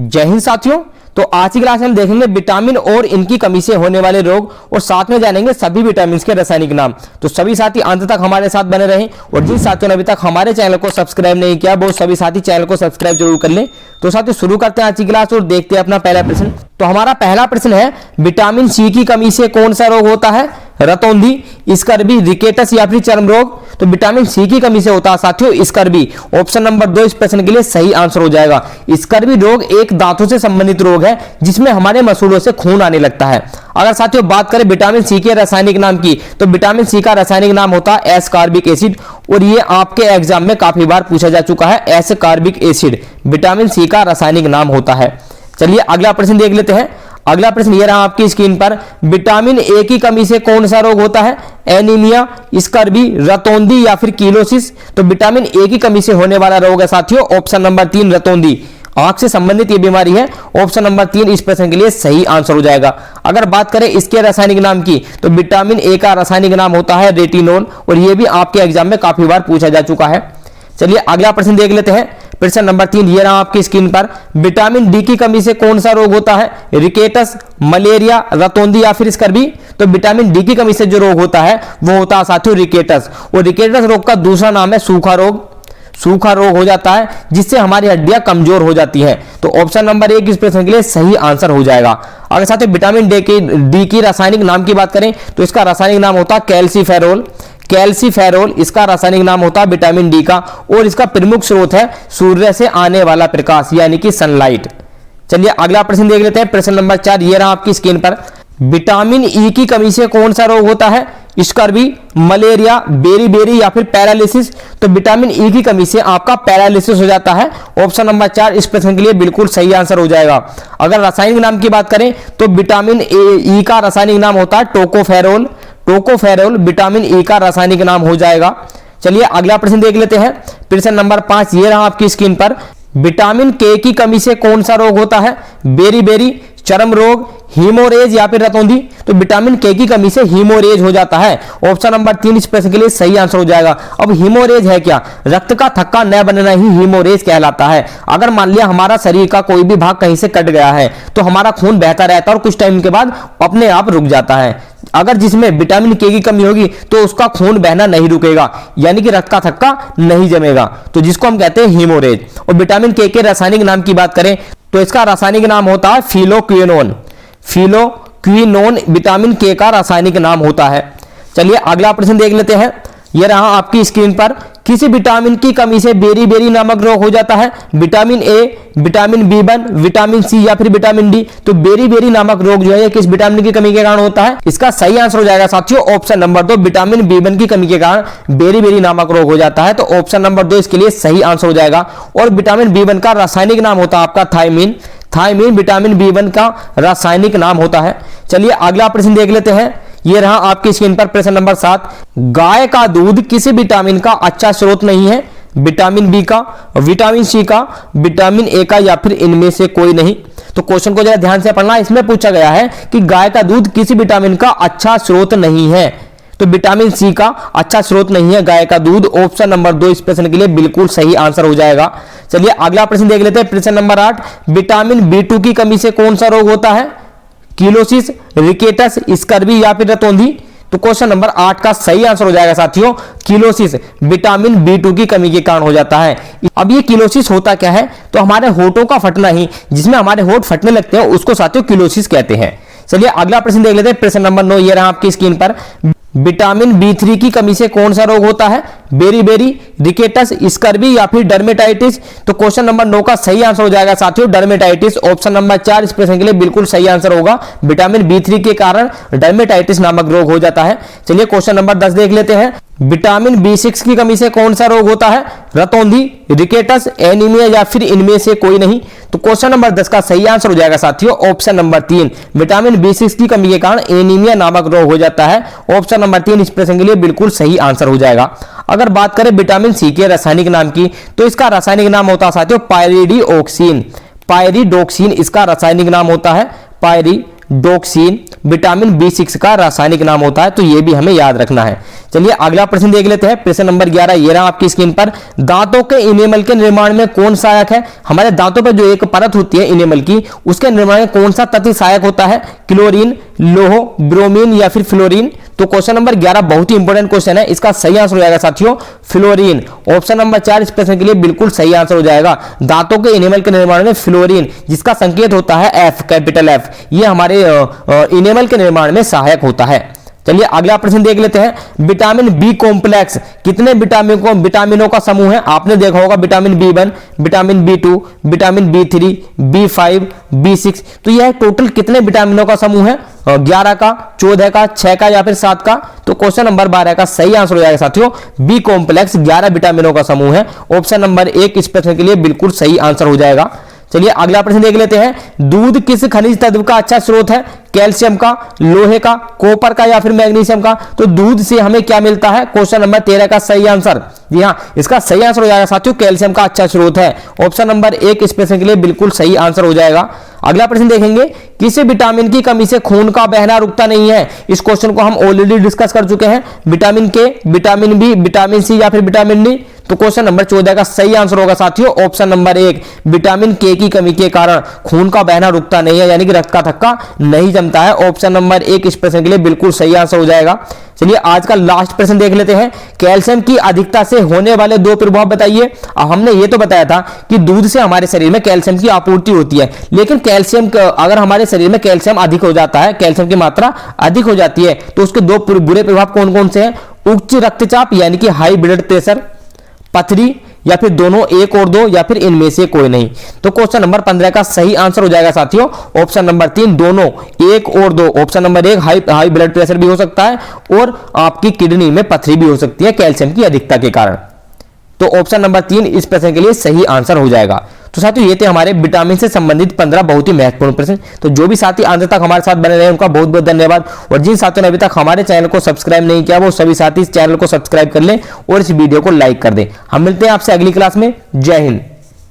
जय हिंद साथियों। तो आज की क्लास में हम देखेंगे विटामिन और इनकी कमी से होने वाले रोग और साथ में जानेंगे सभी विटामिन के रासायनिक नाम। तो सभी साथी अंत तक हमारे साथ बने रहें और जिन साथियों ने अभी तक हमारे चैनल को सब्सक्राइब नहीं किया वो सभी साथी चैनल को सब्सक्राइब जरूर कर लें। तो साथियों शुरू करते हैं आज की क्लास और देखते हैं अपना पहला प्रश्न। तो हमारा पहला प्रश्न है, विटामिन सी की कमी से कौन सा रोग होता है? रतौंधी, स्कर्वी, रिकेटस या फिर चर्म रोग। तो विटामिन सी की कमी से होता है साथियों स्कर्वी। ऑप्शन नंबर 2 इस प्रश्न के लिए सही आंसर हो जाएगा। स्कर्वी रोग एक दांतों से संबंधित रोग है जिसमें हमारे मसूड़ों से खून आने लगता है। अगर साथियों बात करें विटामिन सी के रासायनिक नाम की, तो विटामिन सी का रासायनिक नाम होता है एस्कॉर्बिक एसिड और ये आपके एग्जाम में काफी बार पूछा जा चुका है। एस्कॉर्बिक एसिड विटामिन सी का रासायनिक नाम होता है। चलिए अगला प्रश्न देख लेते हैं। अगला प्रश्न ये रहा आपकी स्क्रीन पर, विटामिन ए की कमी से कौन सा रोग होता है? एनीमिया, स्कर्वी, रतौंधी या फिर कीलोसिस। तो विटामिन ए की कमी से होने वाला रोग है साथियों ऑप्शन नंबर 3 रतौंधी। आंख से संबंधित ये बीमारी है। ऑप्शन नंबर 3 इस प्रश्न के लिए सही आंसर हो जाएगा। अगर बात करें इसके रासायनिक नाम की, तो विटामिन ए का रासायनिक नाम होता है रेटिनोल और यह भी आपके एग्जाम में काफी बार पूछा जा चुका है। चलिए अगला प्रश्न देख लेते हैं। प्रश्न नंबर 3 ये रहा आपकी स्क्रीन पर, विटामिन डी की कमी से कौन सा रोग होता है? रिकेटस, मलेरिया, रतौंधी या फिर स्कर्वी। तो विटामिन डी की कमी से जो रोग होता है वो होता है साथियों रिकेटस और रिकेटस रोग का दूसरा नाम है सूखा रोग। सूखा रोग हो जाता है जिससे हमारी हड्डियां कमजोर हो जाती हैं। तो ऑप्शन नंबर 1 इस प्रश्न के लिए सही आंसर हो जाएगा। अगर साथियों विटामिन डी की रासायनिक नाम की बात करें तो इसका रासायनिक नाम होता है कैल्सीफेरोल। कैल्सीफेरोल इसका रासायनिक नाम होता है विटामिन डी का और इसका प्रमुख स्रोत है सूर्य से आने वाला प्रकाश यानी कि सनलाइट। चलिए अगला प्रश्न देख लेते हैं। प्रश्न नंबर 4 ये रहा आपकी स्क्रीन पर, विटामिन ई की कमी से कौन सा रोग होता है? स्कर्वी, मलेरिया, बेरी या फिर पैरालिसिस। तो विटामिन ई की कमी से आपका पैरालिसिस हो जाता है। ऑप्शन नंबर 4 इस प्रश्न के लिए बिल्कुल सही आंसर हो जाएगा। अगर रासायनिक नाम की बात करें तो विटामिन ई का रासायनिक नाम होता है टोकोफेरोल। टोकोफेरोल विटामिन ई का रासायनिक नाम हो जाएगा। चलिए अगला प्रश्न देख लेते हैं। प्रश्न नंबर 5 ये रहा आपकी स्क्रीन पर, विटामिन के की कमी से कौन सा रोग होता है? बेरी, चर्म रोग, हीमोरेज या फिर रतौंधी। तो विटामिन के की कमी से हीमोरेज हो जाता है। ऑप्शन नंबर 3 इस प्रश्न के लिए सही आंसर हो जाएगा। अब हीमोरेज है क्या? रक्त का थक्का न बनना ही हीमोरेज कहलाता है। अगर मान लिया हमारा शरीर का कोई भी भाग कहीं से कट गया है तो हमारा खून बहता रहता है और कुछ टाइम के बाद अपने आप रुक जाता है। अगर जिसमें विटामिन के की कमी होगी तो उसका खून बहना नहीं रुकेगा यानी कि रक्त का थक्का नहीं जमेगा, तो जिसको हम कहते हैं हीमोरेज। और विटामिन के रासायनिक नाम की बात करें तो इसका रासायनिक नाम होता है फिलोक्विनोन। फिलोक्विनोन विटामिन के का रासायनिक नाम होता है। चलिए अगला प्रश्न देख लेते हैं। यह रहा आपकी स्क्रीन पर, किसी विटामिन की कमी से बेरी नामक रोग हो जाता है? Vitamin A, vitamin B1, vitamin C या फिर विटामिन डी। तो बेरी नामक रोग जो है किस विटामिन की कमी के कारण होता है? इसका सही आंसर हो जाएगा साथियों ऑप्शन नंबर 2 विटामिन B1 की कमी के कारण बेरी नामक रोग हो जाता है। तो ऑप्शन नंबर 2 इसके लिए सही आंसर हो जाएगा। और विटामिन B1 का रासायनिक नाम होता है आपका थायमीन। थायमीन विटामिन B1 का रासायनिक नाम होता है। चलिए अगला प्रश्न देख लेते हैं। ये रहा आपकी स्क्रीन पर प्रश्न नंबर 7, गाय का दूध किसी विटामिन का अच्छा स्रोत नहीं है? विटामिन बी का, विटामिन सी का, विटामिन ए का या फिर इनमें से कोई नहीं। तो क्वेश्चन को जरा ध्यान से पढ़ना। इसमें पूछा गया है कि गाय का दूध किसी विटामिन का अच्छा स्रोत नहीं है। तो विटामिन सी का अच्छा स्रोत नहीं है गाय का दूध। ऑप्शन नंबर 2 इस प्रश्न के लिए बिल्कुल सही आंसर हो जाएगा। चलिए अगला प्रश्न देख लेते हैं। प्रश्न नंबर 8, विटामिन B2 की कमी से कौन सा रोग होता है? कीलोसिस, रिकेटस, स्कर्वी या फिर रतौंधी। तो क्वेश्चन नंबर 8 का सही आंसर हो जाएगा साथियों कीलोसिस विटामिन B2 की कमी के कारण हो जाता है। अब ये कीलोसिस होता क्या है? तो हमारे होठों का फटना ही, जिसमें हमारे होठ फटने लगते हैं उसको साथियों कीलोसिस कहते हैं। चलिए अगला प्रश्न देख लेते हैं। प्रश्न नंबर 9 ये रहा आपकी स्क्रीन पर, विटामिन B3 की कमी से कौन सा रोग होता है? बेरी, रिकेटस, स्कर्वी या फिर डर्मेटाइटिस। तो क्वेश्चन नंबर 9 का सही आंसर हो जाएगा साथियों डर्मेटाइटिस। ऑप्शन नंबर 4 इस प्रश्न के लिए बिल्कुल सही आंसर होगा। विटामिन B3 के कारण डर्मेटाइटिस नामक रोग हो जाता है। चलिए क्वेश्चन नंबर 10 देख लेते हैं। विटामिन B6 की कमी से कौन सा रोग होता है? रतौंधी, रिकेटस, एनीमिया या फिर इनमें से कोई नहीं। तो क्वेश्चन नंबर 10 का सही आंसर हो जाएगा साथियों ऑप्शन नंबर 3 विटामिन B6 की कमी के कारण एनीमिया नामक रोग हो जाता है। ऑप्शन नंबर 3 इस प्रश्न के लिए बिल्कुल सही आंसर हो जाएगा। अगर बात करें विटामिन सी के रासायनिक नाम की तो इसका रासायनिक नाम होता है साथियों पायरिडोक्सिन। पायरिडोक्सिन इसका रासायनिक नाम होता है। पायरिडोक्सिन डॉक्सिन विटामिन B6 का रासायनिक नाम होता है, तो ये भी हमें याद रखना है। चलिए अगला प्रश्न देख लेते हैं। प्रश्न नंबर 11 ये रहा आपकी स्क्रीन पर। दांतों के इनेमल के निर्माण में कौन सहायक है? हमारे दांतों पर जो एक परत होती है इनेमल की, उसके निर्माण में कौन सा तत्व सहायक होता है? क्लोरीन, लोह, ब्रोमीन या फिर फ्लोरीन? तो क्वेश्चन नंबर 11 बहुत ही इंपॉर्टेंट क्वेश्चन है, इसका सही आंसर हो जाएगा साथियों फ्लोरीन। ऑप्शन नंबर 4 इस प्रश्न के लिए बिल्कुल सही आंसर हो जाएगा। दांतों के इनेमल के निर्माण में फ्लोरीन, जिसका संकेत होता है F, कैपिटल F, ये हमारे इनेमल के निर्माण में सहायक होता है। चलिए अगला प्रश्न देख लेते हैं। विटामिन बी कॉम्प्लेक्स कितने विटामिनों का समूह है? आपने देखा होगा vitamin B1, vitamin B2, vitamin B3, B5, B6, तो यह टोटल कितने विटामिनों का समूह है? 11 का, 14 का, 6 का या फिर 7 का? तो क्वेश्चन नंबर 12 का सही आंसर हो जाएगा साथियों बी कॉम्प्लेक्स 11 विटामिनों का समूह है। ऑप्शन नंबर 1 इस प्रश्न के लिए बिल्कुल सही आंसर हो जाएगा। चलिए अगला प्रश्न देख लेते हैं। दूध किस खनिज तत्व का अच्छा स्रोत है? कैल्शियम का, लोहे का, कॉपर का या फिर मैग्नीशियम का? तो दूध से हमें क्या मिलता है? क्वेश्चन नंबर 13 का सही आंसर, जी हाँ, इसका सही आंसर हो जाएगा साथियों कैल्शियम का अच्छा स्रोत है। ऑप्शन नंबर 1 इस प्रश्न के लिए बिल्कुल सही आंसर हो जाएगा। अगला प्रश्न देखेंगे। किस विटामिन की कमी से खून का बहना रुकता नहीं है? इस क्वेश्चन को हम ऑलरेडी डिस्कस कर चुके हैं। विटामिन के, विटामिन बी, विटामिन सी या फिर विटामिन डी? तो क्वेश्चन नंबर 14 का सही आंसर होगा साथियों ऑप्शन नंबर 1, विटामिन के की कमी के कारण खून का बहना रुकता नहीं है, यानी कि रक्त का थक्का नहीं जमता है। ऑप्शन नंबर 1 इस प्रश्न के लिए बिल्कुल सही आंसर हो जाएगा। चलिए आज का लास्ट प्रश्न देख लेते हैं। कैल्शियम की अधिकता से होने वाले 2 प्रभाव बताइए। हमने ये तो बताया था कि दूध से हमारे शरीर में कैल्शियम की आपूर्ति होती है, लेकिन कैल्शियम अगर हमारे शरीर में कैल्शियम अधिक हो जाता है, कैल्शियम की मात्रा अधिक हो जाती है, तो उसके 2 बुरे प्रभाव कौन कौन से हैं? उच्च रक्तचाप यानी कि हाई ब्लड प्रेशर, पथरी, या फिर दोनों, एक और 2, या फिर इनमें से कोई नहीं? तो क्वेश्चन नंबर 15 का सही आंसर हो जाएगा साथियों ऑप्शन नंबर 3, दोनों, 1 और 2। Option number 1 high blood pressure भी हो सकता है और आपकी किडनी में पथरी भी हो सकती है कैल्शियम की अधिकता के कारण। तो ऑप्शन नंबर 3 इस प्रश्न के लिए सही आंसर हो जाएगा। तो साथियों ये थे हमारे विटामिन से संबंधित 15 बहुत ही महत्वपूर्ण प्रश्न। तो जो भी साथी अंत तक हमारे साथ बने रहे उनका बहुत बहुत धन्यवाद, और जिन साथियों ने अभी तक हमारे चैनल को सब्सक्राइब नहीं किया वो सभी साथी इस चैनल को सब्सक्राइब कर लें और इस वीडियो को लाइक कर दें। हम मिलते हैं आपसे अगली क्लास में। जय हिंद।